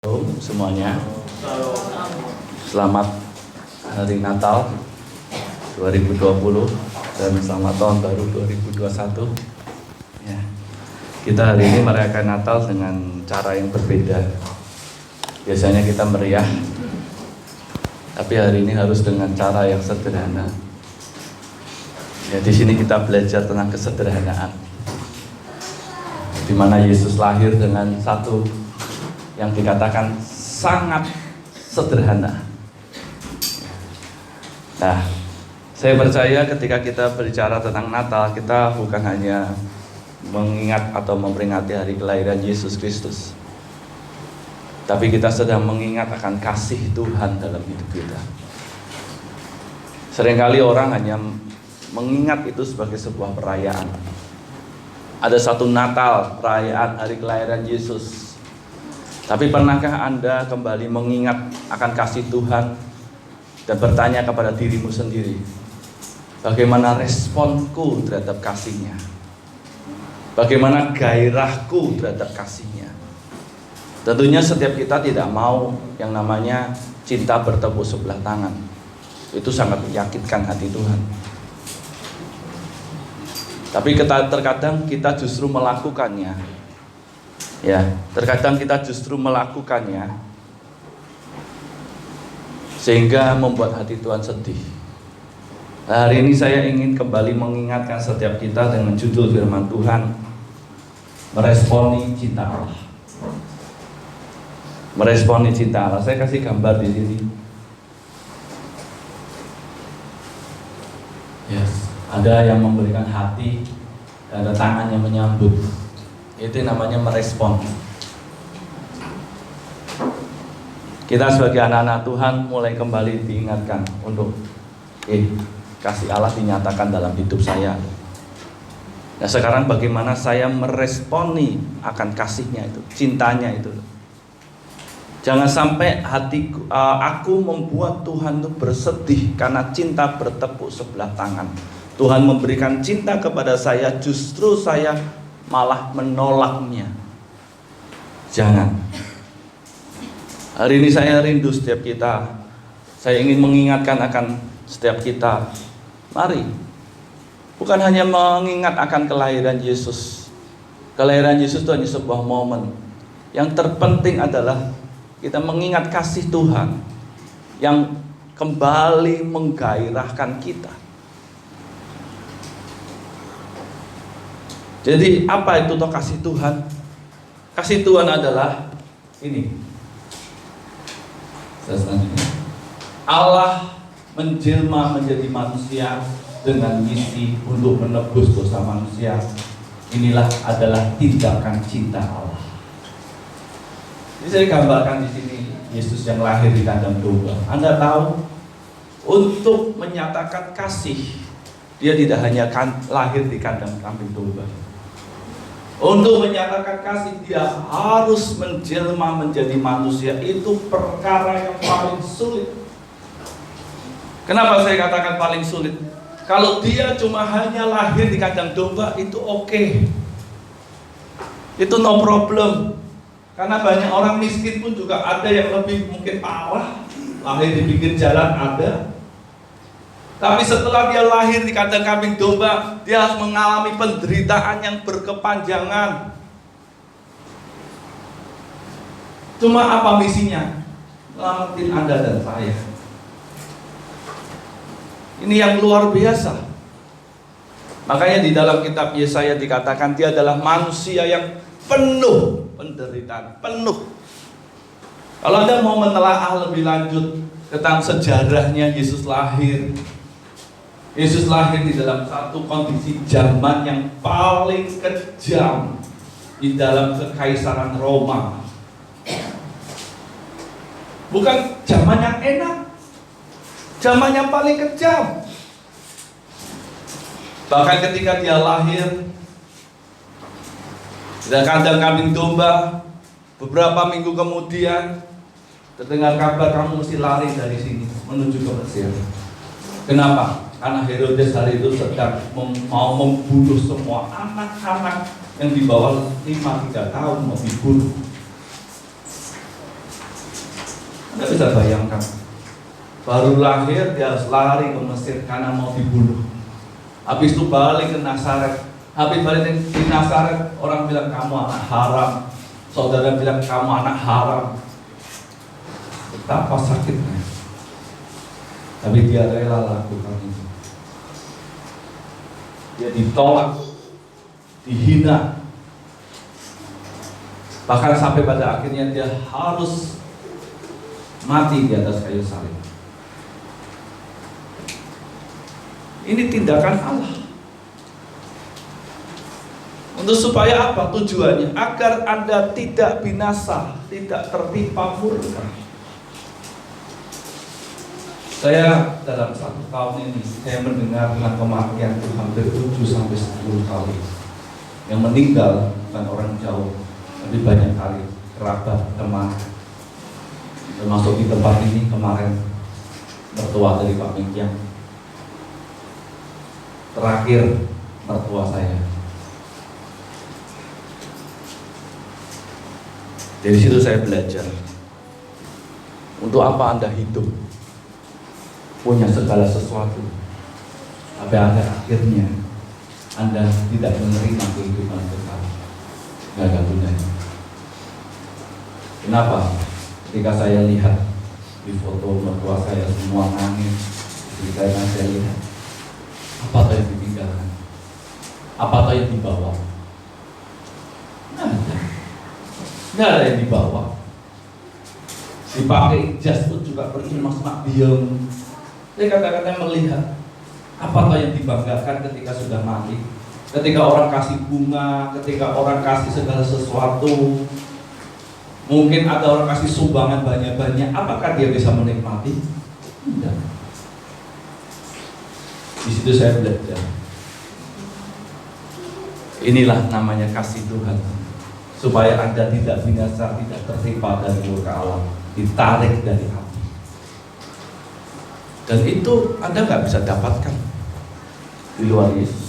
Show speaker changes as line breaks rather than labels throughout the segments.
Halo semuanya, selamat hari Natal 2020 dan selamat tahun baru 2021 ya. Kita hari ini merayakan Natal dengan cara yang berbeda. Biasanya kita meriah, tapi hari ini harus dengan cara yang sederhana ya. Di sini kita belajar tentang kesederhanaan, di mana Yesus lahir dengan satu yang dikatakan sangat sederhana. Nah, saya percaya ketika kita berbicara tentang Natal, kita bukan hanya mengingat atau memperingati hari kelahiran Yesus Kristus, tapi kita sedang mengingat akan kasih Tuhan dalam hidup kita. Seringkali orang hanya mengingat itu sebagai sebuah perayaan. Ada satu Natal, perayaan hari kelahiran Yesus. Tapi pernahkah Anda kembali mengingat akan kasih Tuhan dan bertanya kepada dirimu sendiri, bagaimana responku terhadap kasih-Nya? Bagaimana gairahku terhadap kasih-Nya? Tentunya setiap kita tidak mau yang namanya cinta bertepuk sebelah tangan. Itu sangat menyakitkan hati Tuhan. Tapi terkadang kita justru melakukannya. Ya, terkadang kita justru melakukannya sehingga membuat hati Tuhan sedih. Nah, hari ini saya ingin kembali mengingatkan setiap kita dengan judul firman Tuhan, meresponi cinta Allah. Meresponi cinta Allah. Saya kasih gambar di sini. Yes, ada yang memberikan hati, ada tangan yang menyambut. Itu namanya merespon. Kita sebagai anak-anak Tuhan mulai kembali diingatkan untuk kasih Allah dinyatakan dalam hidup saya. Nah, sekarang bagaimana saya meresponi akan kasih-Nya itu, cintanya itu. Jangan sampai aku membuat Tuhan itu bersedih karena cinta bertepuk sebelah tangan. Tuhan memberikan cinta kepada saya, justru saya malah menolaknya. Jangan. Hari ini saya rindu setiap kita. Saya ingin mengingatkan akan setiap kita. Mari, bukan hanya mengingat akan kelahiran Yesus. Kelahiran Yesus itu hanya sebuah momen. Yang terpenting adalah kita mengingat kasih Tuhan yang kembali menggairahkan kita. Jadi apa itu toh kasih Tuhan? Kasih Tuhan adalah ini. Allah menjelma menjadi manusia dengan misi untuk menebus dosa manusia. Inilah adalah tindakan cinta Allah. Jadi saya gambarkan di sini Yesus yang lahir di kandang domba. Anda tahu, untuk menyatakan kasih, Dia tidak hanya lahir di kandang kambing domba. Untuk menyatakan kasih, Dia harus menjelma menjadi manusia. Itu perkara yang paling sulit. Kenapa saya katakan paling sulit? Kalau Dia cuma hanya lahir di kandang domba, itu oke. Itu no problem. Karena banyak orang miskin pun juga ada yang lebih mungkin parah. Lahir di pinggir jalan ada. Tapi setelah dia lahir di kandang kambing domba, dia harus mengalami penderitaan yang berkepanjangan. Cuma apa misinya? Selamatin Anda dan saya. Ini yang luar biasa. Makanya di dalam kitab Yesaya dikatakan dia adalah manusia yang penuh penderitaan, penuh. Kalau Anda mau menelaah lebih lanjut tentang sejarahnya Yesus lahir, Yesus lahir di dalam satu kondisi zaman yang paling kejam di dalam kekaisaran Roma. Bukan zaman yang enak, zaman yang paling kejam. Bahkan ketika dia lahir di kandang kambing domba, beberapa minggu kemudian terdengar kabar kamu mesti lari dari sini menuju ke Mesir. Kenapa? Karena Herodes hari itu sedang mau membunuh semua anak-anak yang di bawah 5-3 tahun mau dibunuh. Anda bisa bayangkan, baru lahir dia harus lari ke Mesir karena mau dibunuh. Habis itu balik ke Nazaret. Habis balik di Nazaret, orang bilang kamu anak haram. Saudara bilang kamu anak haram. Betapa sakitnya. Tapi dia rela lakukan itu. Dia ditolak, dihina, bahkan sampai pada akhirnya dia harus mati di atas kayu salib. Ini tindakan Allah. Untuk supaya apa tujuannya? Agar Anda tidak binasa, tidak tertimpa murka. Saya dalam 1 tahun ini, saya mendengar tentang kematian itu hampir 7-10 kali. Yang meninggal bukan orang jauh, lebih banyak kali kerabat, teman. Termasuk di tempat ini kemarin mertua dari Pak Mingkyang. Terakhir mertua saya. Dari situ saya belajar. Untuk apa Anda hidup? Punya segala sesuatu, tapi ada akhirnya Anda tidak menerima kehidupan kekal. Gak ada gunanya. Kenapa? Ketika saya lihat di foto mertua saya semua nangis, ketika saya lihat apa tahu yang ditinggalkan, apa tahu yang dibawa? Nggak ada yang dibawa. Dipakai jas pun juga pergi mas-mas diem. Saya kata-kata melihat apa tahu yang dibanggakan ketika sudah mati, ketika orang kasih bunga, ketika orang kasih segala sesuatu. Mungkin ada orang kasih sumbangan banyak-banyak, apakah dia bisa menikmati? Tidak. Di situ saya belajar. Inilah namanya kasih Tuhan, supaya Anda tidak binasa, tidak tertimpa dari murka Allah, ditarik dari api. Dan itu Anda nggak bisa dapatkan di luar Yesus.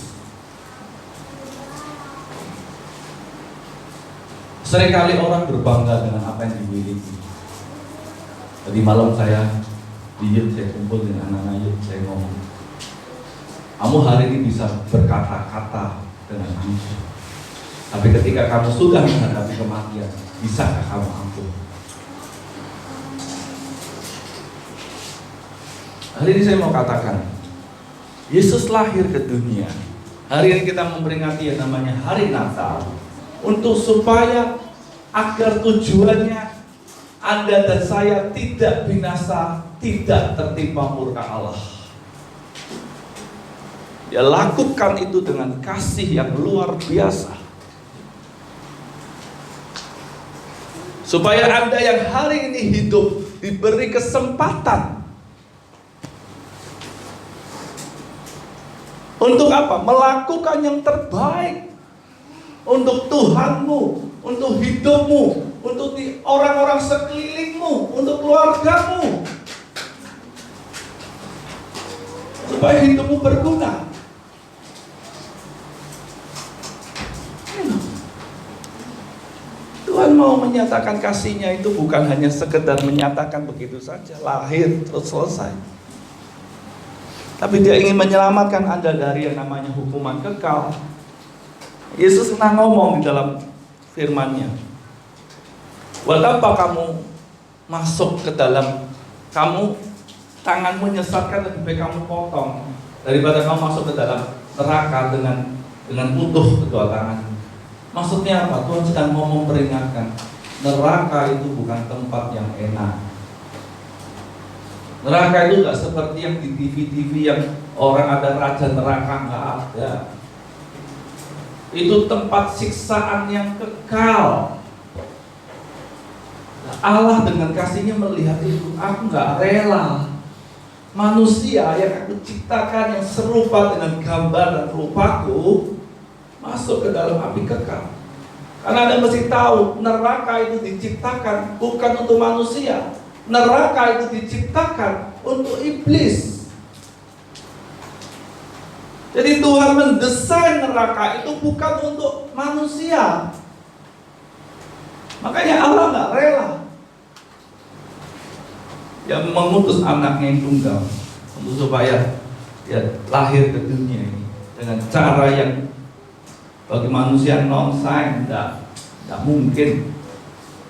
Seringkali orang berbangga dengan apa yang dimiliki. Tadi malam saya di youth, saya kumpul dengan anak-anak youth, saya ngomong, kamu hari ini bisa berkata-kata dengan ampun, tapi ketika kamu sudah menghadapi kematian, bisakah kamu ampun? Hari ini saya mau katakan, Yesus lahir ke dunia. Hari ini kita memperingati yang namanya Hari Natal, untuk supaya agar tujuannya Anda dan saya tidak binasa, tidak tertimpa murka Allah. Dia lakukan itu dengan kasih yang luar biasa, supaya Anda yang hari ini hidup diberi kesempatan untuk apa? Melakukan yang terbaik untuk Tuhanmu, untuk hidupmu, untuk orang-orang sekelilingmu, untuk keluargamu, supaya hidupmu berguna. Tuhan mau menyatakan kasih-Nya itu bukan hanya sekedar menyatakan begitu saja, lahir terus selesai. Tapi Dia ingin menyelamatkan Anda dari yang namanya hukuman kekal. Yesus pernah ngomong di dalam firman-Nya, buat apa kamu masuk ke dalam, kamu tanganmu menyesatkan, lebih baik kamu potong daripada kamu masuk ke dalam neraka dengan utuh kedua tangan. Maksudnya apa? Tuhan sedang mau memperingatkan, neraka itu bukan tempat yang enak. Neraka itu gak seperti yang di TV-TV yang orang ada raja neraka, gak ada. Itu tempat siksaan yang kekal. Nah, Allah dengan kasih-Nya melihat itu, aku gak rela manusia yang aku ciptakan yang serupa dengan gambar dan rupaku masuk ke dalam api kekal. Karena Anda mesti tahu, neraka itu diciptakan bukan untuk manusia. Neraka itu diciptakan untuk iblis. Jadi Tuhan mendesain neraka itu bukan untuk manusia. Makanya Allah nggak rela. yang mengutus anaknya yang tunggal untuk supaya dia lahir ke dunia ini dengan cara yang bagi manusia non-sains tidak mungkin.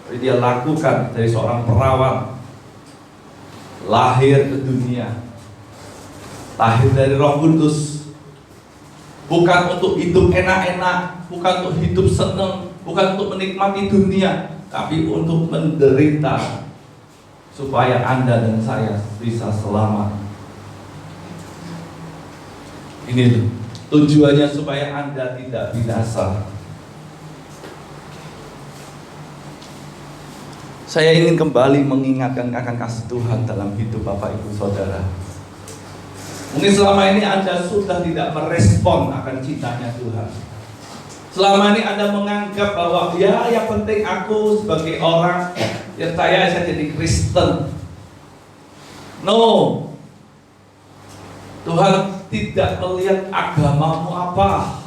Tapi dia lakukan dari seorang perawan, lahir ke dunia, lahir dari Roh Kudus, bukan untuk hidup enak-enak, bukan untuk hidup senang, bukan untuk menikmati dunia, tapi untuk menderita supaya Anda dan saya bisa selamat. Ini tujuannya supaya Anda tidak binasa. Saya ingin kembali mengingatkan akan kasih Tuhan dalam hidup Bapak Ibu Saudara. Mungkin selama ini Anda sudah tidak merespon akan cintanya Tuhan. Selama ini Anda menganggap bahwa ya yang penting aku sebagai orang, ya saya jadi Kristen. No, Tuhan tidak melihat agamamu apa,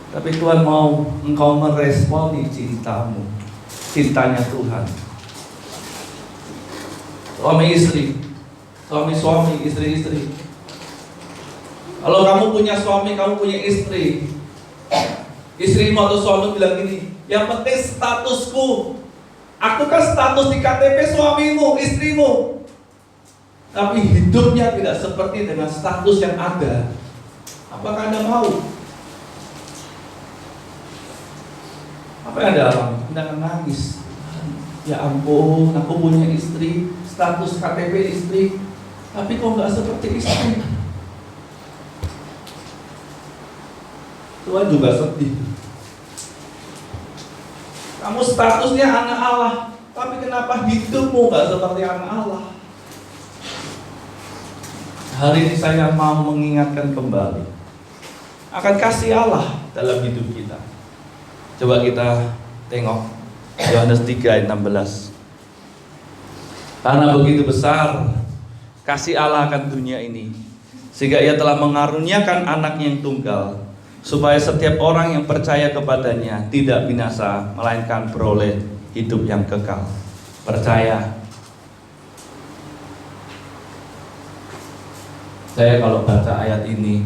tapi Tuhan mau engkau meresponi cintamu, cintanya Tuhan. Suami istri, suami-suami, istri-istri. Kalau kamu punya suami, kamu punya istri, istrimu atau suami bilang gini, yang penting statusku, aku kan status di KTP suamimu, istrimu, tapi hidupnya tidak seperti dengan status yang ada. Apakah Anda mau? Apa yang Anda alami? Anda akan nangis. Ya ampun, aku punya istri, status KTP istri, tapi kok nggak seperti istri? Tuhan juga sedih. Kamu statusnya anak Allah, tapi kenapa hidupmu nggak seperti anak Allah? Hari ini saya mau mengingatkan kembali akan kasih Allah dalam hidup kita. Coba kita tengok Yohanes 3 ayat 16. Karena begitu besar kasih Allah akan dunia ini, sehingga Ia telah mengaruniakan anaknya yang tunggal, supaya setiap orang yang percaya kepadanya tidak binasa, melainkan beroleh hidup yang kekal. Percaya. Saya kalau baca ayat ini,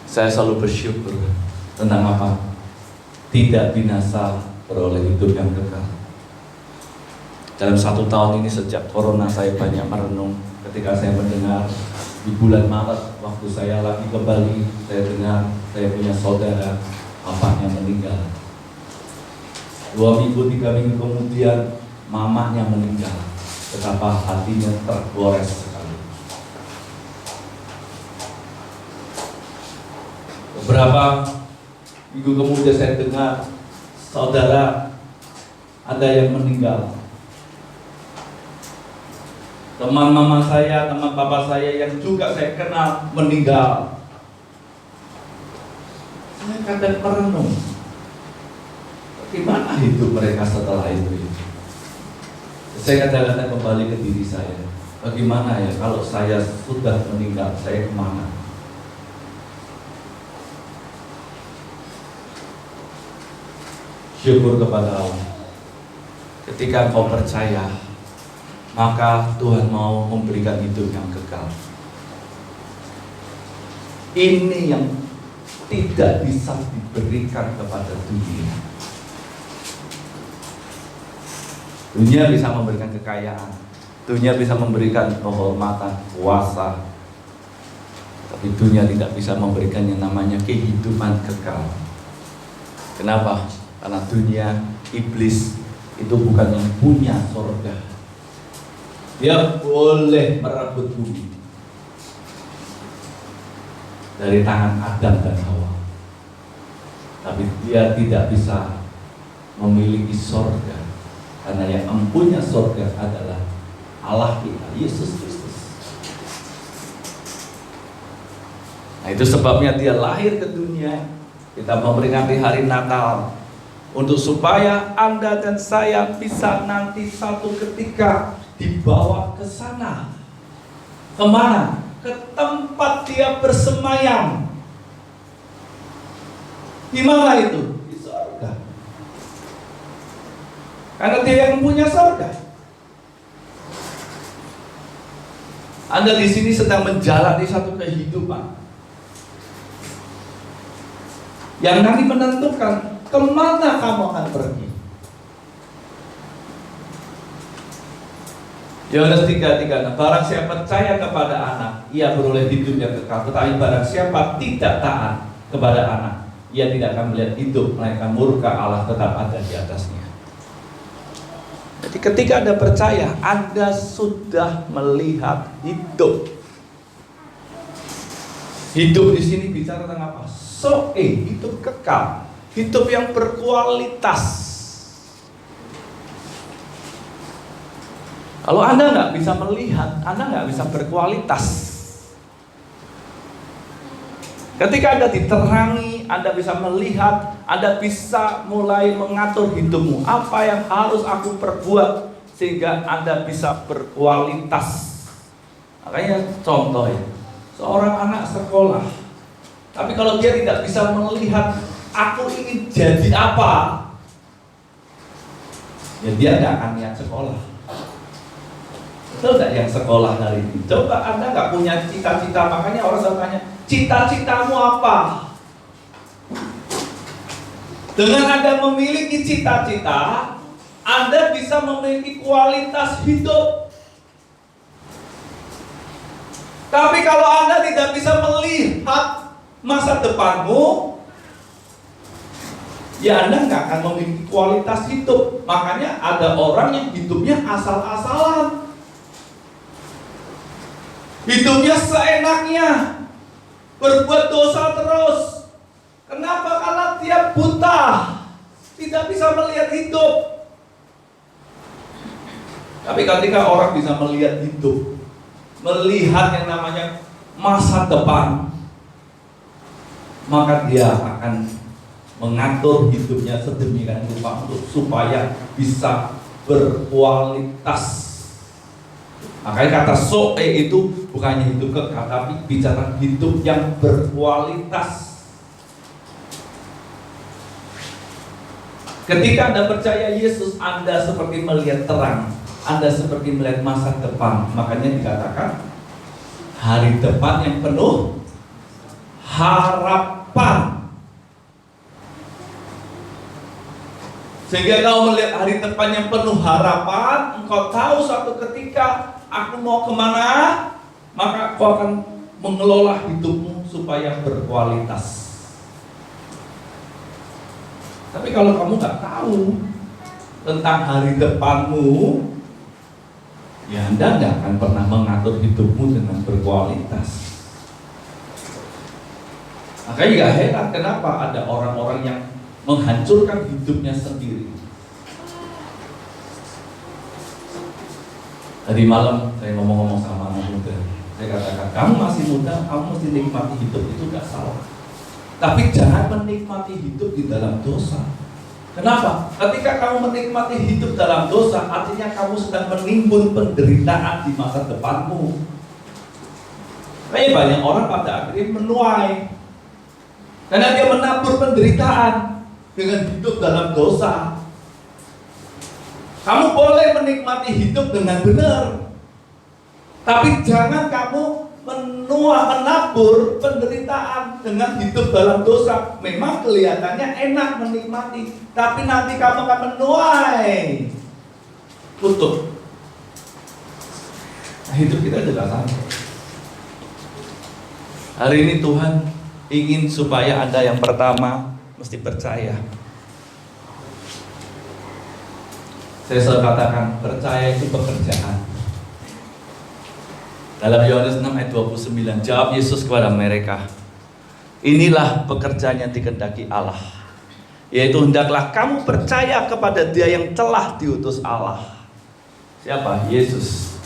saya selalu bersyukur tentang apa? Tidak binasa, beroleh hidup yang kekal. Dalam 1 tahun ini sejak corona, saya banyak merenung. Ketika saya mendengar di bulan Maret, waktu saya lagi ke Bali, saya dengar saya punya saudara, bapaknya meninggal. 2 minggu, 3 minggu kemudian mamanya meninggal. Betapa hatinya tergores sekali. Beberapa minggu kemudian saya dengar saudara ada yang meninggal. Teman mama saya, teman papa saya yang juga saya kenal meninggal. Saya kadang merenung, bagaimana hidup mereka setelah itu? Saya kadang-kadang kembali ke diri saya, bagaimana ya kalau saya sudah meninggal, saya kemana? Syukur kepada Allah. Ketika kau percaya, maka Tuhan mau memberikan hidup yang kekal. Ini yang tidak bisa diberikan kepada dunia. Dunia bisa memberikan kekayaan, dunia bisa memberikan kehormatan, kuasa, tapi dunia tidak bisa memberikan yang namanya kehidupan kekal. Kenapa? Karena dunia, iblis itu bukan yang punya surga. Dia boleh merebut bumi dari tangan Adam dan Hawa, tapi dia tidak bisa memiliki surga, karena yang mempunyai surga adalah Allah kita, Yesus Kristus. Nah, itu sebabnya dia lahir ke dunia. Kita memperingati hari Natal untuk supaya Anda dan saya bisa nanti satu ketika dibawa ke sana. Kemana? Ke tempat dia bersemayam. Di mana itu? Di surga. Karena dia yang punya surga. Anda di sini sedang menjalani satu kehidupan yang nanti menentukan kemana kamu akan pergi. Yohanes 3:3, barang siapa percaya kepada anak, ia beroleh hidup yang kekal. Tetapi barang siapa tidak taat kepada anak, ia tidak akan melihat hidup, melainkan murka Allah tetap ada di atasnya. Jadi ketika Anda percaya, Anda sudah melihat hidup. Hidup di sini bicara tentang apa? Hidup kekal, hidup yang berkualitas. Kalau Anda nggak bisa melihat, Anda nggak bisa berkualitas. Ketika Anda diterangi, Anda bisa melihat, Anda bisa mulai mengatur hidupmu. Apa yang harus aku perbuat sehingga Anda bisa berkualitas. Makanya contoh ya, seorang anak sekolah, tapi kalau dia tidak bisa melihat, aku ingin jadi apa, ya dia nggak akan niat sekolah. Betul nggak yang sekolah hari ini? Coba Anda nggak punya cita-cita, makanya orang selalu tanya, cita-citamu apa? Dengan Anda memiliki cita-cita, Anda bisa memiliki kualitas hidup. Tapi kalau Anda tidak bisa melihat masa depanmu, ya Anda nggak akan memiliki kualitas hidup. Makanya ada orang yang hidupnya asal-asalan, hidupnya seenaknya, berbuat dosa terus. Kenapa? Karena dia buta, tidak bisa melihat hidup. Tapi ketika orang bisa melihat hidup, melihat yang namanya masa depan, maka dia akan mengatur hidupnya sedemikian rupa supaya bisa berkualitas. Makanya kata itu bukannya hidup kekal, tapi bicara hidup yang berkualitas. Ketika Anda percaya Yesus, Anda seperti melihat terang, Anda seperti melihat masa depan. Makanya dikatakan hari depan yang penuh harapan. Sehingga kau melihat hari depan yang penuh harapan, engkau tahu suatu ketika aku mau kemana, maka kau akan mengelola hidupmu supaya berkualitas. Tapi kalau kamu nggak tahu tentang hari depanmu, ya Anda nggak akan pernah mengatur hidupmu dengan berkualitas. Makanya nggak heran kenapa ada orang-orang yang menghancurkan hidupnya sendiri. Tadi malam saya ngomong-ngomong sama anak muda, saya katakan, kamu masih muda, kamu mesti nikmati hidup, itu gak salah. Tapi jangan menikmati hidup di dalam dosa. Kenapa? Ketika kamu menikmati hidup dalam dosa, artinya kamu sedang menimbun penderitaan di masa depanmu. Kayak banyak orang pada akhirnya menuai, karena dia menabur penderitaan dengan hidup dalam dosa. Kamu boleh menikmati hidup dengan benar, tapi jangan kamu menabur penderitaan dengan hidup dalam dosa. Memang kelihatannya enak menikmati, tapi nanti kamu akan menuai kutuk. Nah, hidup kita juga sama. Hari ini Tuhan ingin supaya Anda yang pertama mesti percaya. Saya selalu katakan, percaya itu pekerjaan. Dalam Yohanes 6 ayat 29, jawab Yesus kepada mereka, inilah pekerjaan yang dikehendaki Allah, yaitu hendaklah kamu percaya kepada Dia yang telah diutus Allah. Siapa? Yesus.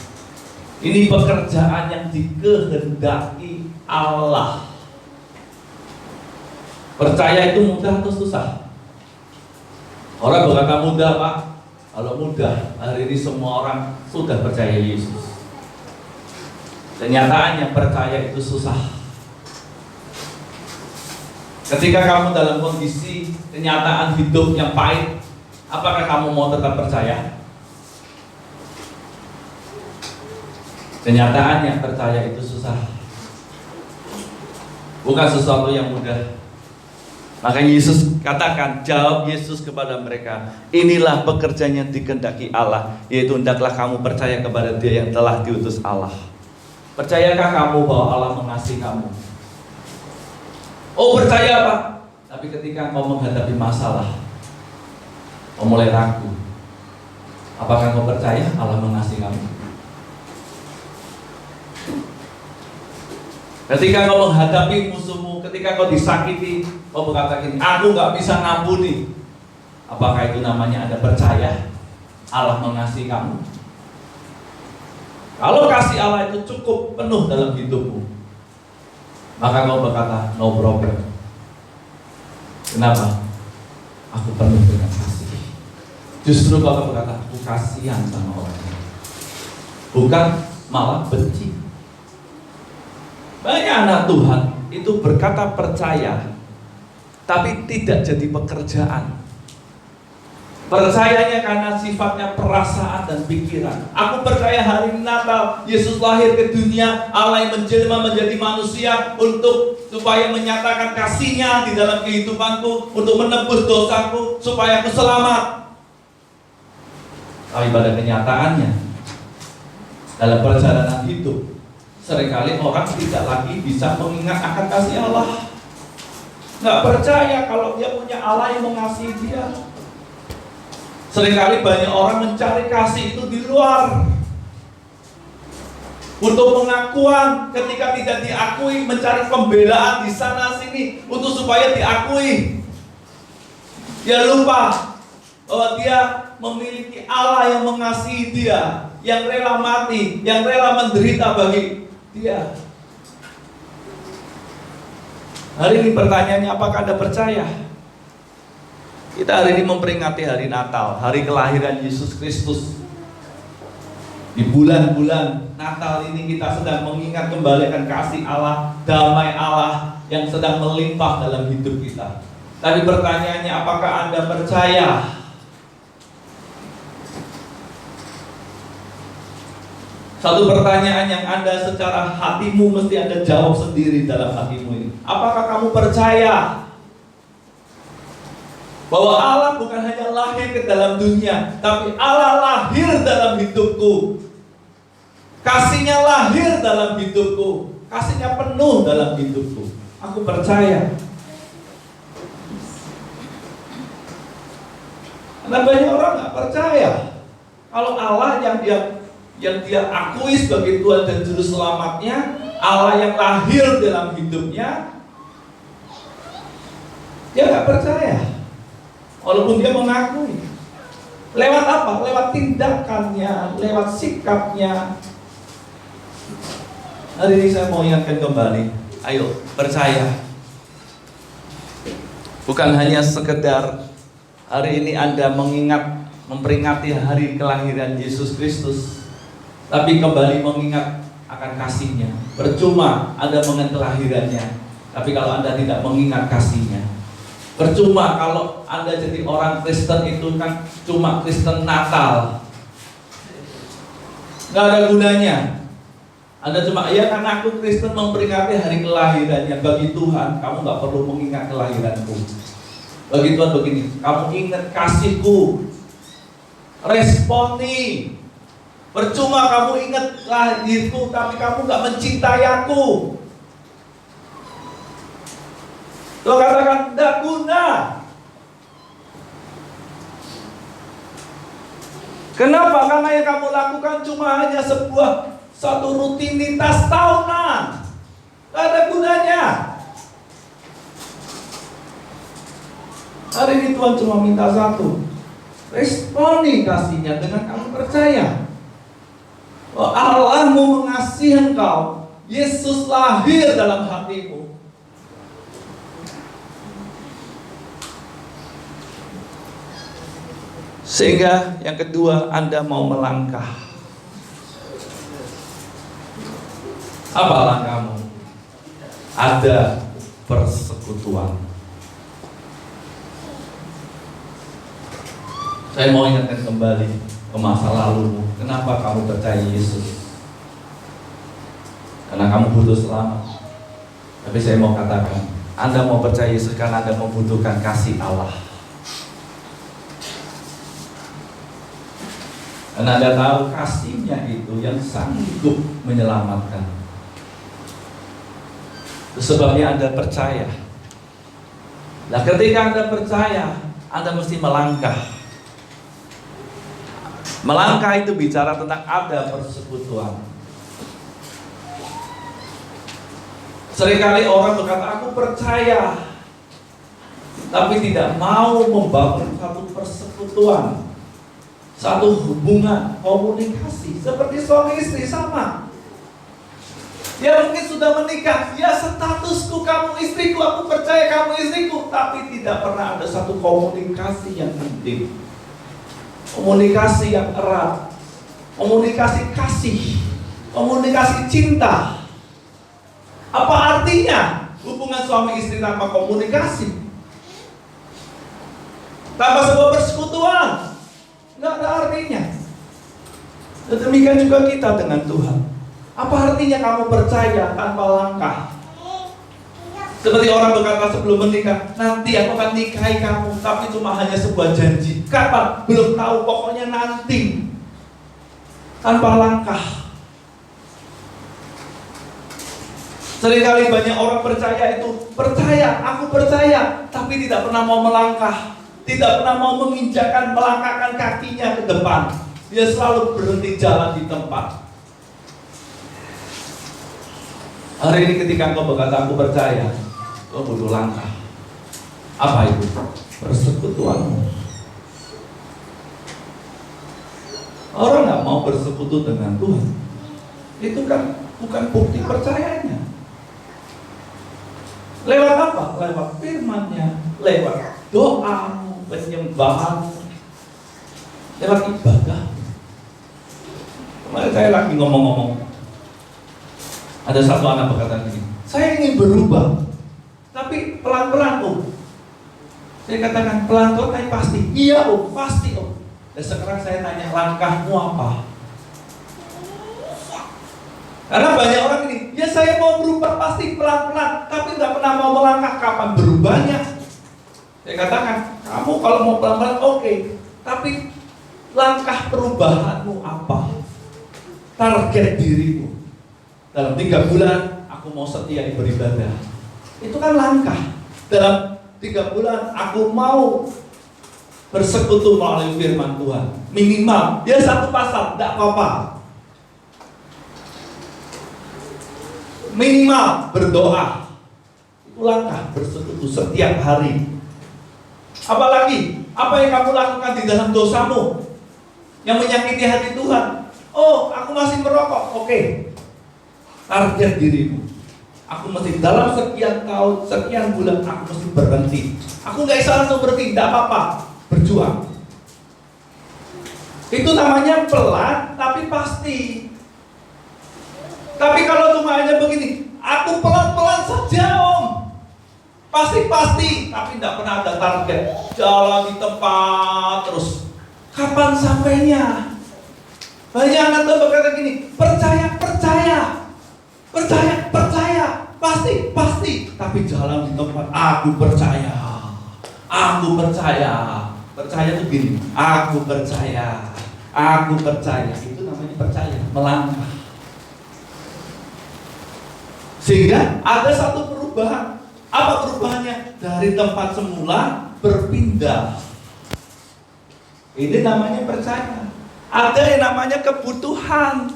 Ini pekerjaan yang dikehendaki Allah. Percaya itu mudah atau susah? Orang berkata mudah, Pak. Kalau mudah, hari ini semua orang sudah percaya Yesus. Kenyataannya percaya itu susah. Ketika kamu dalam kondisi kenyataan hidup yang pahit, apakah kamu mau tetap percaya? Kenyataannya percaya itu susah, bukan sesuatu yang mudah. Makanya Yesus katakan, jawab Yesus kepada mereka, inilah pekerjaan yang dikehendaki Allah, yaitu hendaklah kamu percaya kepada Dia yang telah diutus Allah. Percayakah kamu bahwa Allah mengasihi kamu? Oh, percaya Pak. Tapi ketika kau menghadapi masalah, kau mulai ragu, apakah kau percaya Allah mengasihi kamu? Ketika kau menghadapi musuhmu, ketika kau disakiti, kau berkata gini, aku gak bisa ngampuni. Apakah itu namanya Anda percaya Allah mengasihi kamu? Kalau kasih Allah itu cukup penuh dalam hidupmu, maka kau berkata, no problem. Kenapa? Aku penuh dengan kasih. Justru kau berkata, aku kasihan sama orang ini, bukan malah benci. Banyak anak Tuhan itu berkata percaya, tapi tidak jadi pekerjaan. Percayanya karena sifatnya perasaan dan pikiran. Aku percaya hari Natal Yesus lahir ke dunia, Allah yang menjelma menjadi manusia supaya menyatakan kasih-Nya di dalam kehidupanku, untuk menebus dosaku, supaya aku selamat. Tapi pada kenyataannya, dalam perjalanan hidup, seringkali orang tidak lagi bisa mengingat akan kasih Allah. Nggak percaya kalau dia punya Allah yang mengasihi dia. Seringkali banyak orang mencari kasih itu di luar, untuk pengakuan. Ketika tidak diakui, mencari pembelaan di sana sini untuk supaya diakui. Dia lupa bahwa dia memiliki Allah yang mengasihi dia, yang rela mati, yang rela menderita bagi dia. Hari ini pertanyaannya, apakah Anda percaya? Kita hari ini memperingati hari Natal, hari kelahiran Yesus Kristus. Di bulan-bulan Natal ini kita sedang mengingat kembali akan kasih Allah, damai Allah yang sedang melimpah dalam hidup kita. Tapi pertanyaannya, apakah Anda percaya? Satu pertanyaan yang Anda secara hatimu mesti Anda jawab sendiri dalam hatimu ini. Apakah kamu percaya bahwa Allah bukan hanya lahir ke dalam dunia, tapi Allah lahir dalam hidupku? Kasih-Nya lahir dalam hidupku, kasih-Nya penuh dalam hidupku. Aku percaya. Karena banyak orang nggak percaya kalau Allah yang dia akui sebagai Tuhan dan Juru Selamatnya, Allah yang lahir dalam hidupnya, dia nggak percaya. Walaupun dia mengakui. Lewat apa? Lewat tindakannya, lewat sikapnya. Hari ini saya mau ingatkan kembali, ayo percaya. Bukan hanya sekedar hari ini Anda mengingat, memperingati hari kelahiran Yesus Kristus, tapi kembali mengingat akan kasih-Nya. Percuma Anda mengingat kelahirannya, tapi kalau Anda tidak mengingat kasih-Nya. Percuma kalau Anda jadi orang Kristen itu kan cuma Kristen Natal, nggak ada gunanya. Anda cuma, ya karena aku Kristen memperingati hari kelahirannya. Bagi Tuhan, kamu nggak perlu mengingat kelahiranku. Bagi Tuhan begini, kamu ingat kasihku, responi. Percuma kamu ingat lahirku, tapi kamu nggak mencintai aku. Lo katakan, tidak guna. Kenapa? Karena yang kamu lakukan cuma hanya satu rutinitas tahunan. Tidak ada gunanya. Hari ini Tuhan cuma minta satu, responi kasih-Nya dengan kamu percaya bahwa Allahmu mengasihi engkau. Yesus lahir dalam hatimu. Sehingga yang kedua, Anda mau melangkah. Apa langkahmu? Ada persekutuan. Saya mau ingatkan kembali ke masa lalumu. Kenapa kamu percaya Yesus? karena kamu butuh selamat. Tapi saya mau katakan, Anda mau percaya Yesus karena Anda membutuhkan kasih Allah. Karena Anda tahu kasih-Nya itu yang sanggup menyelamatkan. Itu sebabnya Anda percaya. Nah, ketika Anda percaya, Anda mesti melangkah. Melangkah itu bicara tentang ada persekutuan. Seringkali orang berkata, aku percaya, tapi tidak mau membangun satu persekutuan, satu hubungan, komunikasi. Seperti suami istri sama. Ya mungkin sudah menikah, ya statusku kamu istriku, aku percaya kamu istriku, tapi tidak pernah ada satu komunikasi yang penting, komunikasi yang erat, komunikasi kasih, komunikasi cinta. Apa artinya hubungan suami istri tanpa komunikasi, tanpa sebuah persekutuan? Nggak ada artinya. Dan demikian juga kita dengan Tuhan. Apa artinya kamu percaya tanpa langkah? Seperti orang berkata sebelum menikah, nanti aku akan nikahi kamu, tapi cuma hanya sebuah janji. Kapan? Belum tahu, pokoknya nanti. Tanpa langkah. Seringkali banyak orang percaya itu, aku percaya, tapi tidak pernah mau melangkah, tidak pernah mau melangkahkan kakinya ke depan. Dia selalu berhenti jalan di tempat. Hari ini ketika engkau berkata aku percaya, kau butuh langkah. Apa itu? Persekutuanmu. Orang nggak mau bersekutu dengan Tuhan, itu kan bukan bukti percayanya. Lewat apa? Lewat firman-Nya, lewat doamu, penyembahanmu, lewat ibadah. Kemarin saya lagi ngomong-ngomong, ada satu anak berkata begini, saya ingin berubah, tapi pelan-pelan Om. Saya katakan pelan-pelan tapi pasti. Iya Om, pasti Om. Dan sekarang saya tanya, langkahmu apa? Karena banyak orang ini, ya saya mau berubah pasti pelan-pelan, tapi nggak pernah mau melangkah. Kapan berubahnya? Saya katakan, kamu kalau mau pelan-pelan oke, tapi langkah perubahanmu apa? Target dirimu. Dalam 3 bulan aku mau setia beribadah. Itu kan langkah. Dalam 3 bulan aku mau bersekutu melalui firman Tuhan. Minimal, ya 1 pasal, tidak apa-apa. Minimal berdoa. Itu langkah bersekutu setiap hari. Apalagi, apa yang kamu lakukan di dalam dosamu yang menyakiti hati Tuhan? Oh, aku masih merokok. Oke. Target dirimu. Aku mesti dalam sekian tahun, sekian bulan aku mesti berhenti. Aku nggak bisa langsung berhenti, tidak apa-apa. Berjuang. Itu namanya pelan tapi pasti. Tapi kalau cuma hanya begini, aku pelan-pelan saja Om, pasti, tapi tidak pernah ada target. Jalan di tempat terus. Kapan sampainya? Banyak anak tuh berkata gini, percaya, pasti, tapi jalan di tempat. Aku percaya. Percaya tuh gini, aku percaya. Itu namanya percaya, melangkah. Sehingga ada satu perubahan. Apa perubahannya? Dari tempat semula berpindah. Ini namanya percaya. Ada yang namanya kebutuhan.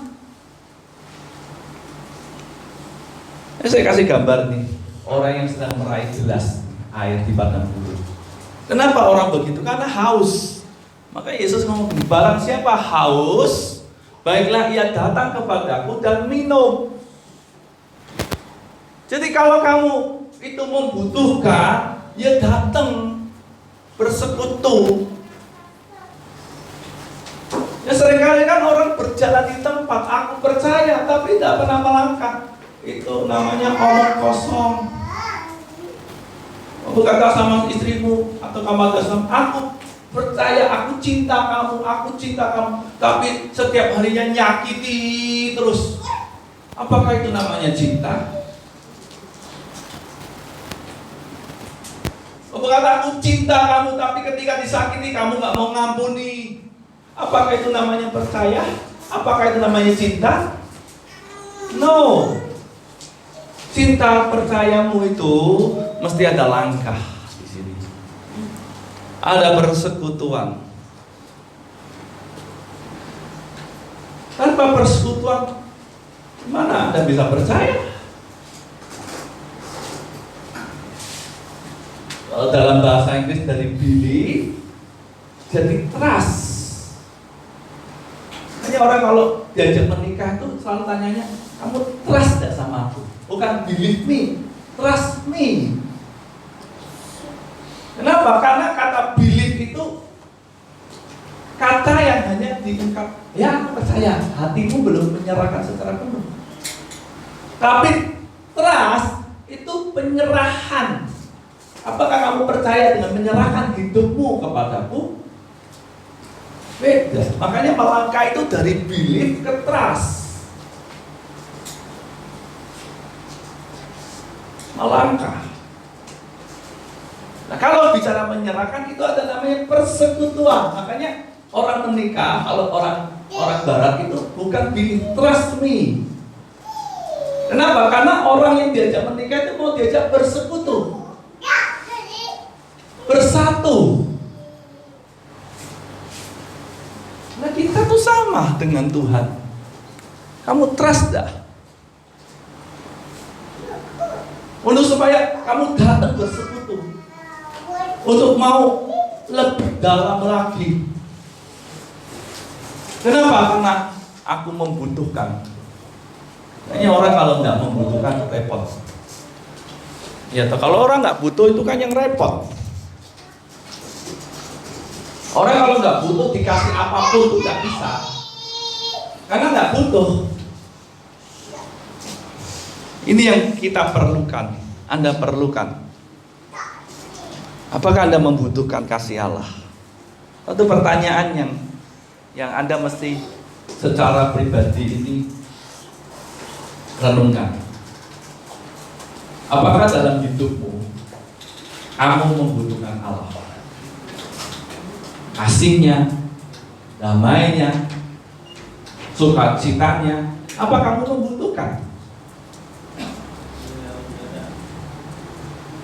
Saya kasih gambar nih, orang yang sedang meraih gelas air di padang gurun. Kenapa orang begitu? Karena haus. Maka Yesus ngomong, barang siapa haus, baiklah ia datang kepadaku dan minum. Jadi kalau kamu itu membutuhkan, ya datang bersekutu. Ya seringkali kan orang berjalan di tempat, aku percaya tapi tidak pernah melangkah. Itu namanya omong kosong. Berkata sama istrimu atau kamu sama, aku percaya, aku cinta kamu, tapi setiap harinya nyakiti terus. Apakah itu namanya cinta? Kau berkata aku cinta kamu, tapi ketika disakiti kamu gak mau ngampuni. Apakah itu namanya percaya? Apakah itu namanya cinta? No. Cinta percayamu itu mesti ada langkah di sini. Ada persekutuan. Tanpa persekutuan, mana Anda bisa percaya? Kalau dalam bahasa Inggris dari belief jadi trust. Hanya orang kalau diajak menikah itu selalu tanyanya, kamu trust gak sama aku? Bukan believe me, trust me. Kenapa? Karena kata believe itu kata yang hanya diungkap, ya aku percaya, hatimu belum menyerahkan secara penuh. Tapi trust itu penyerahan. Apakah kamu percaya dengan menyerahkan hidupmu kepadaku? Beda. Makanya melangkah itu dari belief ke trust. Melangkah. Nah, kalau bicara menyerahkan itu ada namanya persekutuan. Makanya orang menikah, kalau orang barat itu bukan belief, trust me. Kenapa? Karena orang yang diajak menikah itu mau diajak bersekutu, bersatu. Nah, kita tuh sama dengan Tuhan. Kamu trust dah? Untuk supaya kamu datang bersekutu, untuk mau lebih dalam lagi. Kenapa? Karena aku membutuhkan. Kayaknya orang kalau nggak membutuhkan repot. Ya, kalau orang nggak butuh itu kan yang repot. Orang kalau nggak butuh dikasih apapun itu nggak bisa, karena nggak butuh. Ini yang kita perlukan, Anda perlukan. Apakah Anda membutuhkan kasih Allah? Itu pertanyaan yang Anda mesti secara pribadi ini renungkan. Apakah dalam hidupmu kamu membutuhkan Allah? Kasihnya, damainya, sukacitanya, apa kamu membutuhkan?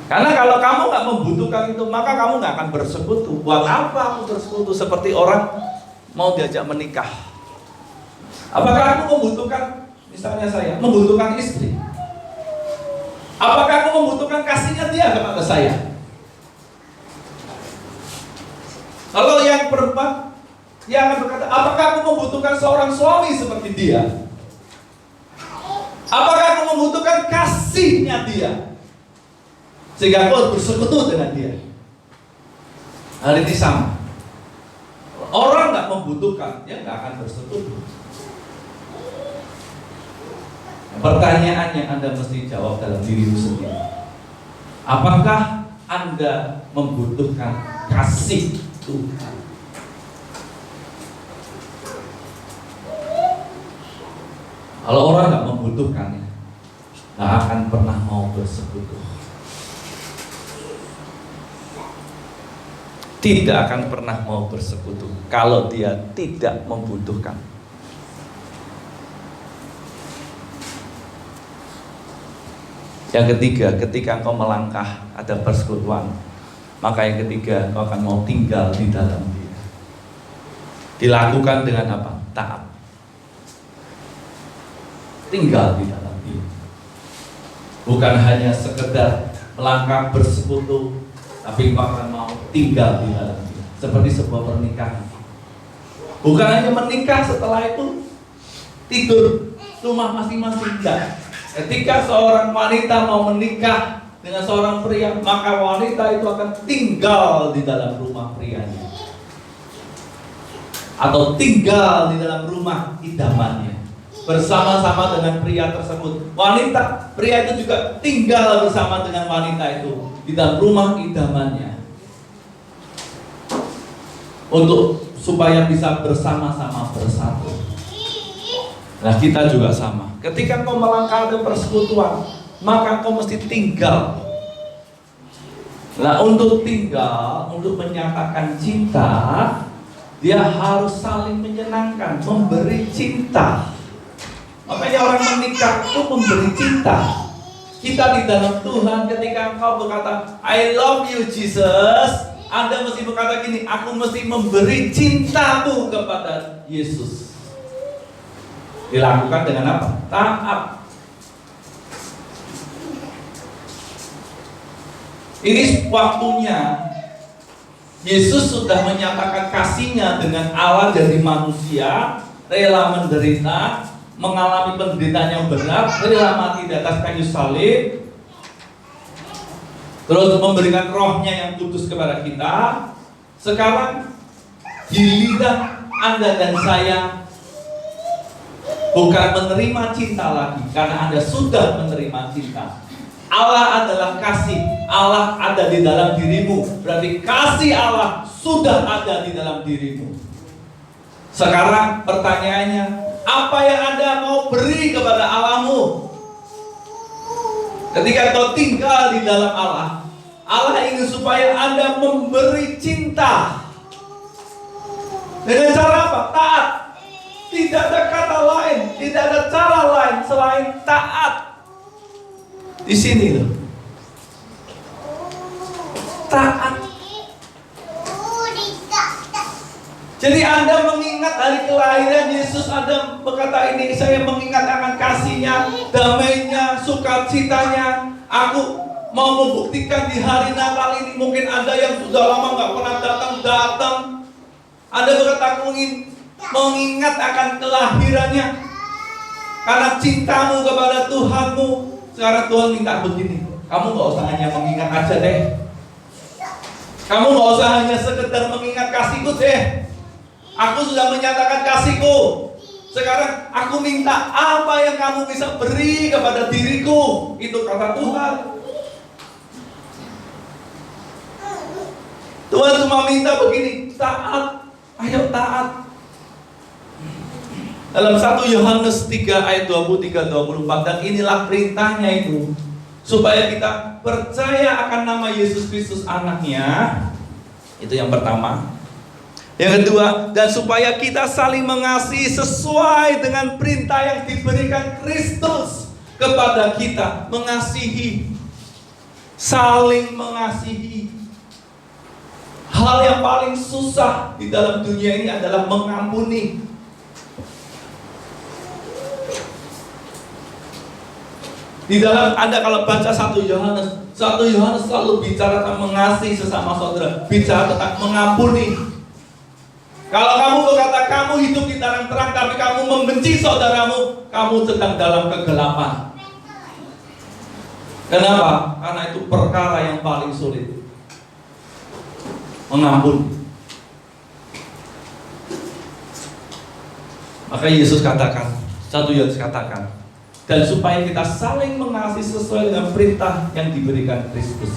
Karena kalau kamu nggak membutuhkan itu, maka kamu nggak akan bersekutu. Buat apa aku bersekutu seperti orang mau diajak menikah? Apakah aku membutuhkan, misalnya saya membutuhkan istri? Apakah aku membutuhkan kasihnya dia kepada saya? Kalau yang perempuan, dia akan berkata, apakah aku membutuhkan seorang suami seperti dia? Apakah aku membutuhkan kasihnya dia? Sehingga aku harus bersekutu dengan dia. Hal ini sama. Orang nggak membutuhkan, dia nggak akan bersekutu. Pertanyaan yang Anda mesti jawab dalam dirimu sendiri. Apakah Anda membutuhkan kasih Tuhan? Kalau orang nggak membutuhkannya, nggak akan pernah mau bersekutu. Tidak akan pernah mau bersekutu kalau dia tidak membutuhkan. Yang ketiga, ketika engkau melangkah ada persekutuan, maka yang ketiga, engkau akan mau tinggal di dalam dia. Dilakukan dengan apa? Taat. Tinggal di dalam dia. Bukan hanya sekedar melangkah bersekutu, tapi engkau akan mau tinggal di dalam dia. Seperti sebuah pernikahan. Bukan hanya menikah setelah itu tidur rumah masing-masing, enggak. Ketika seorang wanita mau menikah dengan seorang pria, maka wanita itu akan tinggal di dalam rumah prianya, atau tinggal di dalam rumah idamannya bersama-sama dengan pria tersebut. Pria itu juga tinggal bersama dengan wanita itu di dalam rumah idamannya, untuk supaya bisa bersama-sama bersatu. Nah, kita juga sama. Ketika kau melangkah ke persekutuan, maka kau mesti tinggal. Nah, untuk tinggal, untuk menyatakan cinta, dia harus saling menyenangkan, memberi cinta. Makanya orang menikah itu memberi cinta. Kita di dalam Tuhan, ketika engkau berkata I love you Jesus, Anda mesti berkata gini, aku mesti memberi cintaku kepada Yesus. Dilakukan dengan apa? Taat. Ini waktunya Yesus sudah menyatakan kasihnya dengan Allah dari manusia, rela menderita, mengalami penderitaan yang berat, rela mati di atas kayu salib, terus memberikan rohnya yang kudus kepada kita. Sekarang giliran Anda dan saya bukan menerima cinta lagi, karena Anda sudah menerima cinta. Allah adalah kasih, Allah ada di dalam dirimu. Berarti kasih Allah sudah ada di dalam dirimu. Sekarang pertanyaannya, apa yang Anda mau beri kepada Allahmu? Ketika kau tinggal di dalam Allah, Allah ingin supaya Anda memberi cinta. Dengan cara apa? Taat. Tidak ada kata lain, tidak ada cara lain selain taat. Di sini loh. Taat. Jadi Anda mengingat hari kelahiran Yesus, Anda berkata ini, saya mengingat akan kasihnya, damainya, sukacitanya. Aku mau membuktikan di hari Natal ini. Mungkin Anda yang sudah lama gak pernah datang. Anda berkata aku ingin mengingat akan kelahirannya, karena cintamu kepada Tuhanmu. Sekarang Tuhan minta begini, kamu gak usah hanya mengingat aja deh. Kamu gak usah hanya sekedar mengingat kasihku deh. Aku sudah menyatakan kasihku. Sekarang aku minta apa yang kamu bisa beri kepada diriku. Itu kata Tuhan. Tuhan cuma minta begini, taat. Ayo taat. Dalam 1 Yohanes 3 ayat 23-24, dan inilah perintahnya itu, supaya kita percaya akan nama Yesus Kristus anaknya. Itu yang pertama. Yang kedua, dan supaya kita saling mengasihi sesuai dengan perintah yang diberikan Kristus kepada kita. Mengasihi, saling mengasihi. Hal yang paling susah di dalam dunia ini adalah mengampuni. Di dalam Anda kalau baca 1 Yohanes selalu bicara tentang mengasihi sesama saudara, bicara tentang mengampuni. Kalau kamu berkata kamu hidup di terang-terang tapi kamu membenci saudaramu, kamu sedang dalam kegelapan. Kenapa? Karena itu perkara yang paling sulit. Mengampuni. Maka Yesus katakan, 1 Yohanes katakan, dan supaya kita saling mengasihi sesuai dengan perintah yang diberikan Kristus.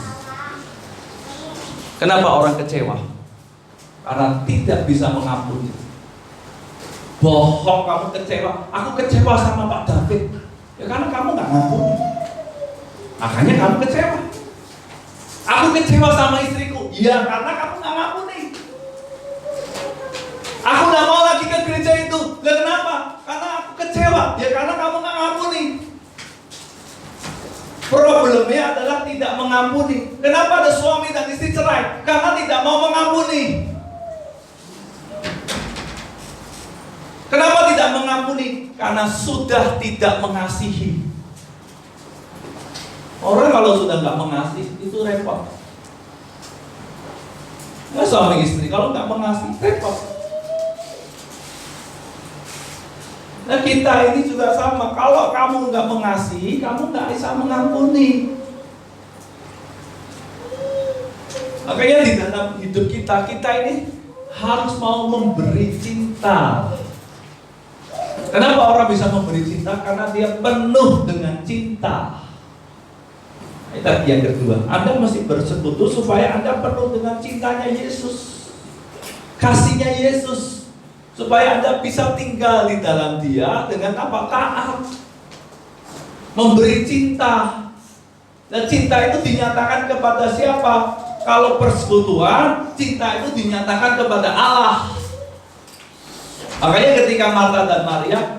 Kenapa orang kecewa? Karena tidak bisa mengampuni. Bohong kamu kecewa. Aku kecewa sama Pak David. Ya karena kamu gak ngampuni. Makanya kamu kecewa. Aku kecewa sama istriku. Ya karena kamu gak ngampuni. Aku gak mau lagi ke gereja itu. Dan kenapa? Karena aku kecewa. Ya karena kamu gak ngampuni. Problemnya adalah tidak mengampuni. Kenapa ada suami dan istri cerai? Karena tidak mau mengampuni. Kenapa tidak mengampuni? Karena sudah tidak mengasihi. Orang kalau sudah nggak mengasihi itu repot. Nah, suami istri kalau nggak mengasihi repot. Nah kita ini juga sama. Kalau kamu nggak mengasihi, kamu nggak bisa mengampuni. Makanya di dalam hidup kita ini harus mau memberi cinta. Kenapa orang bisa memberi cinta? Karena dia penuh dengan cinta. Itu yang kedua. Anda mesti bersekutu supaya Anda penuh dengan cintanya Yesus, kasihnya Yesus. Supaya Anda bisa tinggal di dalam Dia dengan apa? Taat, memberi cinta. Dan cinta itu dinyatakan kepada siapa? Kalau persekutuan, cinta itu dinyatakan kepada Allah. Makanya ketika Marta dan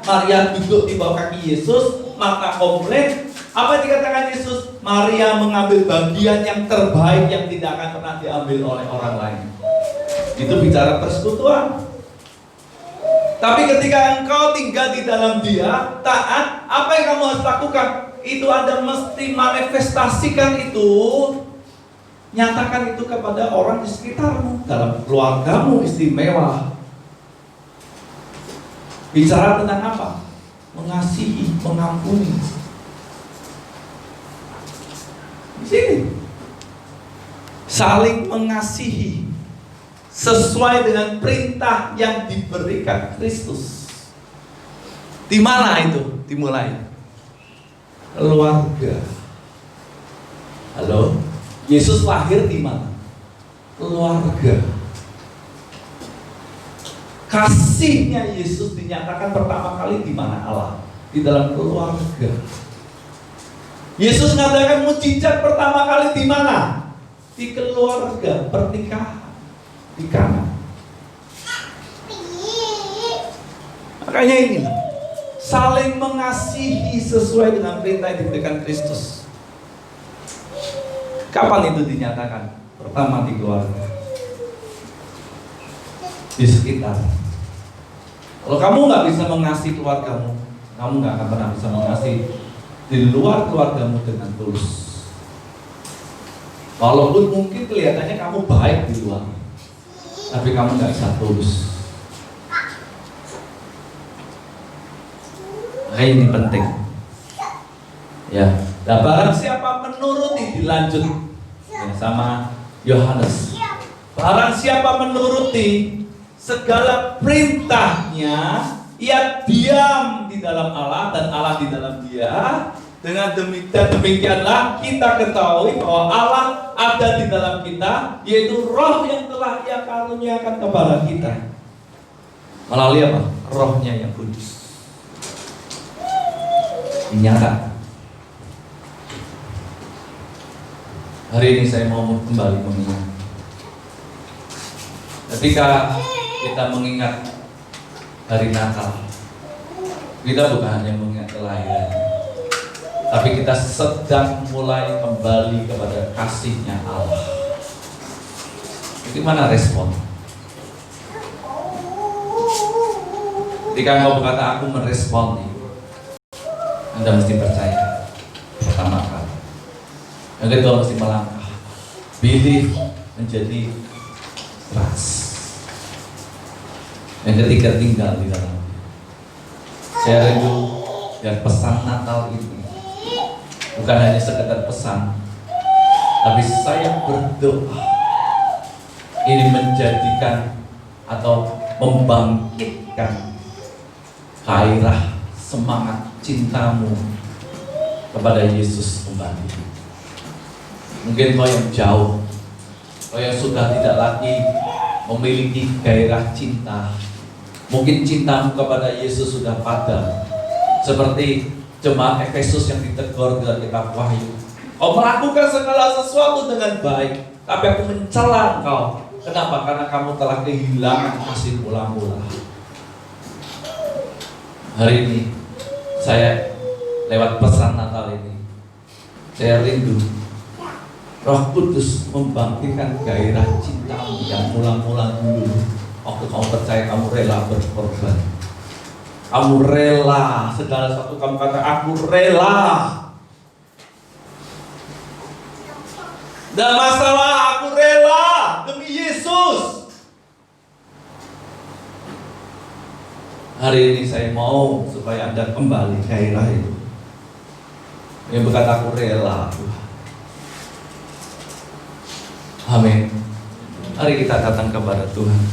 Maria duduk di bawah kaki Yesus, Marta komplain. Apa yang dikatakan Yesus? Maria mengambil bagian yang terbaik yang tidak akan pernah diambil oleh orang lain. Itu bicara persekutuan. Tapi ketika engkau tinggal di dalam Dia, taat, apa yang kamu harus lakukan? Itu Anda mesti manifestasikan itu, nyatakan itu kepada orang di sekitarmu, dalam keluargamu istimewa. Bicara tentang apa? Mengasihi, mengampuni. Di sini saling mengasihi sesuai dengan perintah yang diberikan Kristus. Di mana itu dimulai? Keluarga. Halo? Yesus lahir di mana? Keluarga. Kasihnya Yesus dinyatakan pertama kali di mana? Allah. Di dalam keluarga. Yesus mengadakan mukjizat pertama kali di mana? Di keluarga, pernikahan. Di Kana. Makanya ini saling mengasihi sesuai dengan perintah yang diberikan Kristus. Kapan itu dinyatakan? Pertama di keluarga, di sekitar. Kalau kamu nggak bisa mengasihi keluargamu, kamu nggak akan pernah bisa mengasihi di luar keluargamu dengan tulus. Walaupun mungkin kelihatannya kamu baik di luar, tapi kamu nggak bisa tulus. Nah, ini penting. Ya, nah, barang siapa menuruti, dilanjut ya, sama Yohanes. Barang siapa menuruti segala perintahnya, ia diam di dalam Allah dan Allah di dalam dia. Dengan demikianlah kita ketahui bahwa Allah ada di dalam kita, yaitu Roh yang telah Ia karuniakan kepada kita. Melalui apa? Rohnya yang kudus. Nyata. Hari ini saya mau kembali mengingat. Ketika kita mengingat hari Natal, kita bukan hanya mengingat kelahiran, tapi kita sedang mulai kembali kepada kasihnya Allah. Bagaimana respon? Ketika engkau berkata aku merespon, Anda mesti percaya pertama kali. Yang kedua mesti melangkah, believe menjadi trust. Yang ketiga tinggal di dalam. Saya rindu dan pesan Natal ini bukan hanya sekedar pesan, tapi saya berdoa ini menjadikan atau membangkitkan gairah semangat cintamu kepada Yesus kembali. Mungkin kau yang jauh, kau yang sudah tidak lagi memiliki gairah cinta, mungkin cintamu kepada Yesus sudah padam, seperti jemaat Efesus yang ditegur dalam kitab Wahyu. Kau melakukan segala sesuatu dengan baik, tapi aku mencela engkau. Kenapa? Karena kamu telah kehilangan kasih mula-mula. Hari ini saya lewat pesan Natal ini, saya rindu Roh Kudus membangkitkan gairah cintamu yang mula-mula dulu. Waktu kamu percaya, kamu rela berkorban. Kamu rela segala sesuatu, kamu kata aku rela. Tidak masalah, aku rela demi Yesus. Hari ini saya mau supaya Anda kembali gairah itu. Yang berkata aku rela, Tuhan. Amin. Mari kita datang kepada Tuhan.